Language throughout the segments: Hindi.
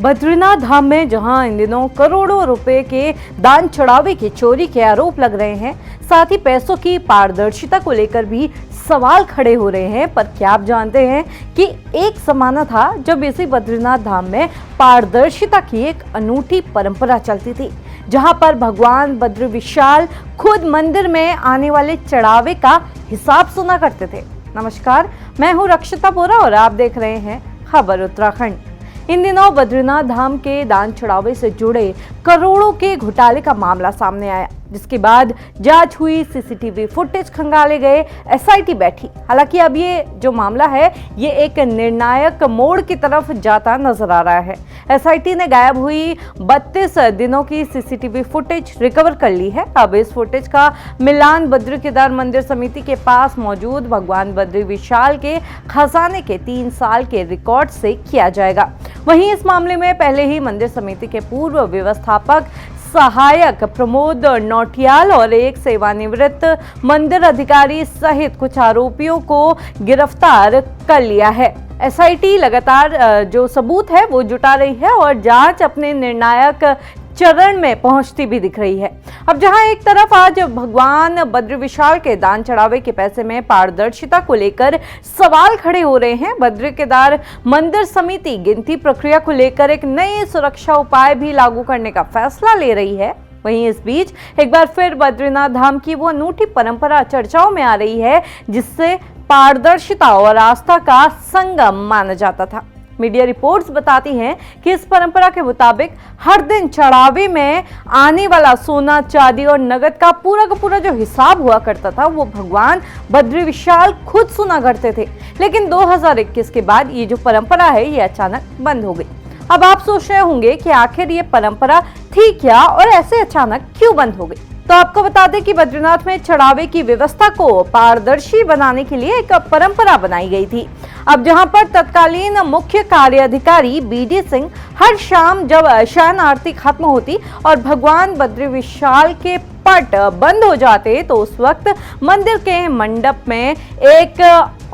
बद्रीनाथ धाम में जहां इन दिनों करोड़ों रुपए के दान चढ़ावे की चोरी के आरोप लग रहे हैं, साथ ही पैसों की पारदर्शिता को लेकर भी सवाल खड़े हो रहे हैं। पर क्या आप जानते हैं कि एक जमाना था जब इसी बद्रीनाथ धाम में पारदर्शिता की एक अनूठी परंपरा चलती थी, जहां पर भगवान बद्री विशाल खुद मंदिर में आने वाले चढ़ावे का हिसाब सुना करते थे। नमस्कार, मैं हूं रक्षिता बोरा और आप देख रहे हैं खबर उत्तराखंड। इन दिनों बद्रीनाथ धाम के दान चढ़ावे से जुड़े करोड़ों के घोटाले का मामला सामने आया, जिसके बाद जांच हुई, सीसीटीवी फुटेज खंगाले गए, एसआईटी बैठी। हालांकि अब ये जो मामला है ये एक निर्णायक मोड़ की तरफ जाता नजर आ रहा है। एसआईटी ने गायब हुई 32 दिनों की सीसीटीवी फुटेज रिकवर कर ली है। अब इस फुटेज का मिलान बद्री केदार मंदिर समिति के पास मौजूद भगवान बद्री विशाल के खजाने के 3 साल के रिकॉर्ड से किया जाएगा। वहीं इस मामले में पहले ही मंदिर समिति के पूर्व व्यवस्थापक सहायक प्रमोद नौटियाल और एक सेवानिवृत्त मंदिर अधिकारी सहित कुछ आरोपियों को गिरफ्तार कर लिया है। एसआईटी लगातार जो सबूत है वो जुटा रही है और जांच अपने निर्णायक चरण में पहुंचती भी दिख रही है। अब जहां एक तरफ आज भगवान बद्री विशाल के दान चढ़ावे के पैसे में पारदर्शिता को लेकर सवाल खड़े हो रहे हैं, बद्री केदार मंदिर समिति गिनती प्रक्रिया को लेकर एक नए सुरक्षा उपाय भी लागू करने का फैसला ले रही है। वहीं इस बीच एक बार फिर बद्रीनाथ धाम की वो अनूठी परंपरा चर्चाओं में आ रही है, जिससे पारदर्शिता और आस्था का संगम माना जाता था। मीडिया रिपोर्ट्स बताती हैं कि इस परंपरा के मुताबिक हर दिन चढ़ावे में आने वाला सोना, चांदी और नगद का पूरा जो हिसाब हुआ करता था वो भगवान बद्री विशाल खुद सुना करते थे। लेकिन 2021 के बाद ये जो परंपरा है ये अचानक बंद हो गई। अब आप सोच रहे होंगे कि आखिर ये परंपरा थी क्या और ऐसे अचानक क्यों बंद हो गई। तो आपको बता दें कि बद्रीनाथ में चढ़ावे की व्यवस्था को पारदर्शी बनाने के लिए एक परंपरा बनाई गई थी। अब जहां पर तत्कालीन मुख्य कार्याधिकारी बीडी सिंह हर शाम जब शयन आरती खत्म होती और भगवान बद्री विशाल के पट बंद हो जाते तो उस वक्त मंदिर के मंडप में एक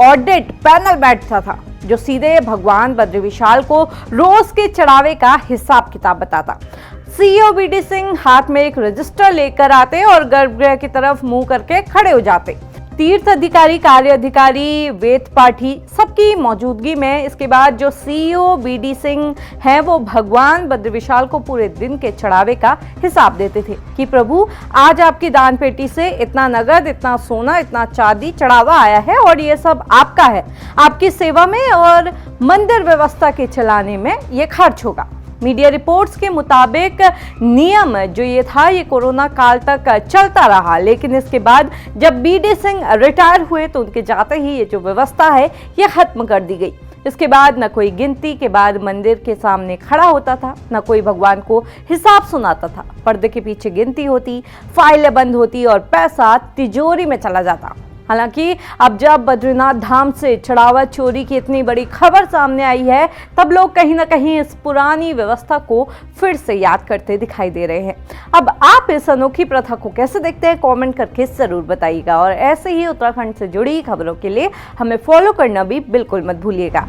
ऑडिट पैनल बैठता था, जो सीधे भगवान बद्री विशाल को रोज के चढ़ावे का हिसाब किताब बताता। सीईओ बीडी सिंह हाथ में एक रजिस्टर लेकर आते और गर्भगृह की तरफ मुंह करके खड़े हो जाते। तीर्थ अधिकारी, कार्य अधिकारी, वेद पाठी सबकी मौजूदगी में इसके बाद जो सीईओ बीडी सिंह हैं वो भगवान बद्री विशाल को पूरे दिन के चढ़ावे का हिसाब देते थे कि प्रभु आज आपकी दान पेटी से इतना नगद, इतना सोना, इतना चांदी चढ़ावा आया है और ये सब आपका है, आपकी सेवा में और मंदिर व्यवस्था के चलाने में ये खर्च होगा। मीडिया रिपोर्ट्स के मुताबिक नियम जो ये था ये कोरोना काल तक चलता रहा, लेकिन इसके बाद जब बीडी सिंह रिटायर हुए तो उनके जाते ही ये जो व्यवस्था है ये खत्म कर दी गई। इसके बाद न कोई गिनती के बाद मंदिर के सामने खड़ा होता था, न कोई भगवान को हिसाब सुनाता था। पर्दे के पीछे गिनती होती, फाइलें बंद होती और पैसा तिजोरी में चला जाता। हालांकि अब जब बद्रीनाथ धाम से चढ़ावा चोरी की इतनी बड़ी खबर सामने आई है, तब लोग कहीं ना कहीं इस पुरानी व्यवस्था को फिर से याद करते दिखाई दे रहे हैं। अब आप इस अनोखी प्रथा को कैसे देखते हैं, कमेंट करके जरूर बताइएगा और ऐसे ही उत्तराखंड से जुड़ी खबरों के लिए हमें फॉलो करना भी बिल्कुल मत भूलिएगा।